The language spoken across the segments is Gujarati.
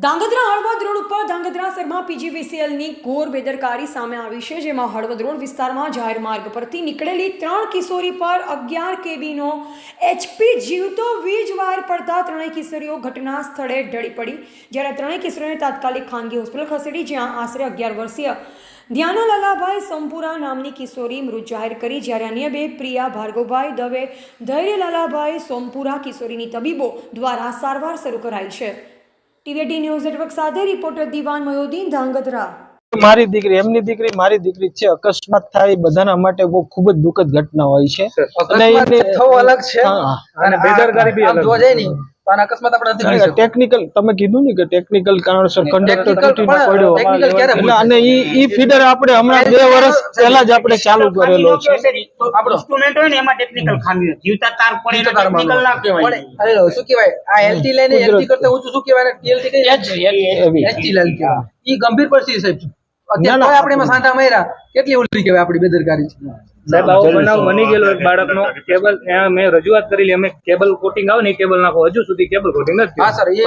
ધાંગધ્રા હળવદ રોડ ઉપર ધાંગધ્રા શહેરમાં પીજીવીસીએલની ઘોર બેદરકારી સામે આવી છે, જેમાં હળવદ રોડ વિસ્તારમાં જાહેર માર્ગ પરથી નીકળેલી 3 કિશોરી પર 11 કેબીનો એચપી જીવતો વીજ વાયર પડતા ત્રણેય કિશોરીઓ ઘટના સ્થળે ઢળી પડી, જ્યારે ત્રણેય કિશોરીઓને તાત્કાલિક ખાનગી હોસ્પિટલ ખસેડી, જ્યાં આશરે 11 વર્ષીય ધ્યાના લાલાભાઈ સંપુરા નામની કિશોરી મૃત જાહેર કરી, જ્યારે અન્ય બે પ્રિયા ભાર્ગવભાઈ દવે ધૈર્ય લાલાભાઈ સોમપુરા કિશોરીની તબીબો દ્વારા સારવાર શરૂ કરાઈ છે। ટીવીટી ન્યૂઝ નેટવર્ક સાથે રિપોર્ટર દીવાન મયોદીન, ધાંગધ્રા। મારી દીકરી એમની દીકરી મારી દીકરી છે। અકસ્માત થાય બધાના માટે બહુ ખૂબ જ દુઃખદ ઘટના હોય છે અને થવો અલગ છે અને બેદરકારી બી અલગ જોવા જાય ની તો આના અકસ્માત આપણે નથી કરી શકતા। ટેકનિકલ તમે કીધું ને કે ટેકનિકલ કારણસર કંડક્ટર તૂટીને પડ્યો અને ઈ ફીડર આપણે હમણાં 2 વર્ષ પહેલા જ આપણે ચાલુ કરેલો છે। આપણો ઇન્સ્ટ્રુમેન્ટ હોય ને એમાં ટેકનિકલ ખામી જીવતા તાર પડે ટેકનિકલ ના કહેવાય। અરે શું કહેવાય આ એલટી લઈને એલટી કરતા ઊંચું શું કહેવાય ને ટીએલટી કઈ એચટી લાઈન કહેવાય। ઈ ગંભીર પરિસ્થિતિ સાહેબ, અત્યારે આપણે એમાં સાંઠા માર્યા કેટલી ઓલી કહેવાય આપણી બેદરકારી છે સાહેબ। આવો બનાવ બની ગયેલો એક બાળકનો કેબલ મેં રજૂઆત કરેલી, અમે કેબલ કોટિંગ આવે ને કેબલ નાખો, હજુ સુધી કેબલ કોટિંગ નથી। હા સર, એ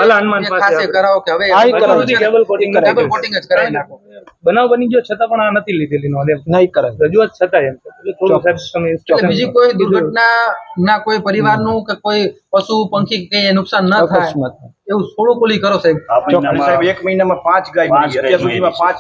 ખાસ કરાવો કે હવે કેબલ કોટિંગ જ કરાવી નાખો। બનાવ બની ગયો છતાં પણ આ નથી લીધેલી નો નહીં કરાય રજૂઆત છતાં એમ થોડું સાહેબ તમે બીજી કોઈ દુર્ઘટના ના કોઈ પરિવારનું કે કોઈ પશુ પંખી કે નુકસાન ન થાય એવું થોડું પોલી કરો સાહેબ। સાહેબ 1 મહિનામાં 5 ગાય મળી, અત્યાર સુધીમાં 5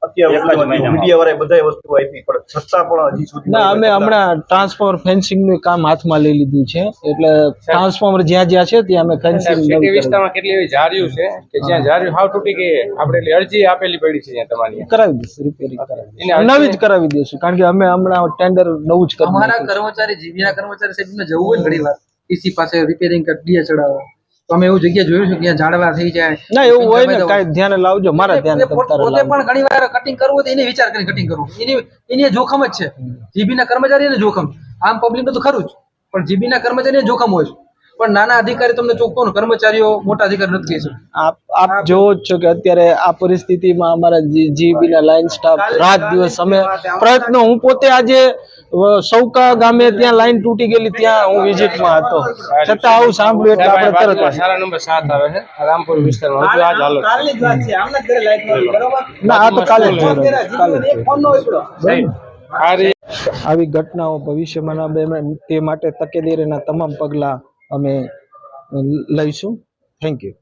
અત્યાર મીડિયા વાળા બધા વસ્તુ આપી પણ છતાં પણ હજી સુધી ના, અમે હમણાં ટ્રાન્સફોર્મર ફેન્સિંગ નું કામ હાથમાં લઈ લીધું છે, એટલે ટ્રાન્સફોર્મર જ્યાં જ્યાં છે ત્યાં અમે ફેન્સિંગ સિટી વિસ્તારમાં કેટલી એવી જાળીઓ છે કે જ્યાં જાળીઓ હાવ તૂટી ગઈ, આપણે એટલે અરજી આપેલી પડી છે, જ્યાં તમારી કરાવી દઈશું, રિપેરિંગ કરાવી નવી જ કરાવી દઈશું, કારણ કે અમે હમણાં ટેન્ડર નવું જ કરી અમારા કર્મચારી જીબીના કર્મચારી સાહેબ ને જવું હોય ઘણી વાર ઈસી પાસે રિપેરિંગ કરી ડીએ ચડાવવા, તો અમે એવું જગ્યા જોયું છે કે ત્યાં ઝાડવા થઈ જાય ના, એવું હોય ને કાંઈ ધ્યાન લાવજો, મારા ધ્યાન પોતે પણ ઘણી વાર કટિંગ કરવું તો એને વિચાર કરી કટિંગ કરવું, એની જોખમ જ છે। જીબીના કર્મચારીને જોખમ, આમ પબ્લિક તો ખરું જ, પણ જીબીના કર્મચારીને જોખમ હોય છે, પણ નાના અધિકારી તમને ચોખ્ખો કર્મચારીઓ મોટા અધિકારી નથી કહી શકતા। આપ જોવો જ છો કે અત્યારે આ પરિસ્થિતિમાં અમારા જીબીના લાઈન સ્ટાફ રાત દિવસ અમે પ્રયત્નો, હું પોતે આજે સૌકા ગામે ત્યાં લાઈન તૂટી ગયેલી ત્યાં હું વિઝિટમાં હતો, છતાં આવું સાંભળ્યું એટલે આપણે તરત સારા નંબર 7 આવે છે રામપુર વિસ્તારમાં, હજુ આજ હાલત કાલની જ વાત છે, આમના ઘરે લાઈટ નહોતી બરોબર ના, આ તો કાલે જ ફોન નો ઉપડો આવી ઘટનાઓ ભવિષ્યમાં ના બને તે માટે તકેદારીના તમામ પગલાં અમે લઈશું। Thank you.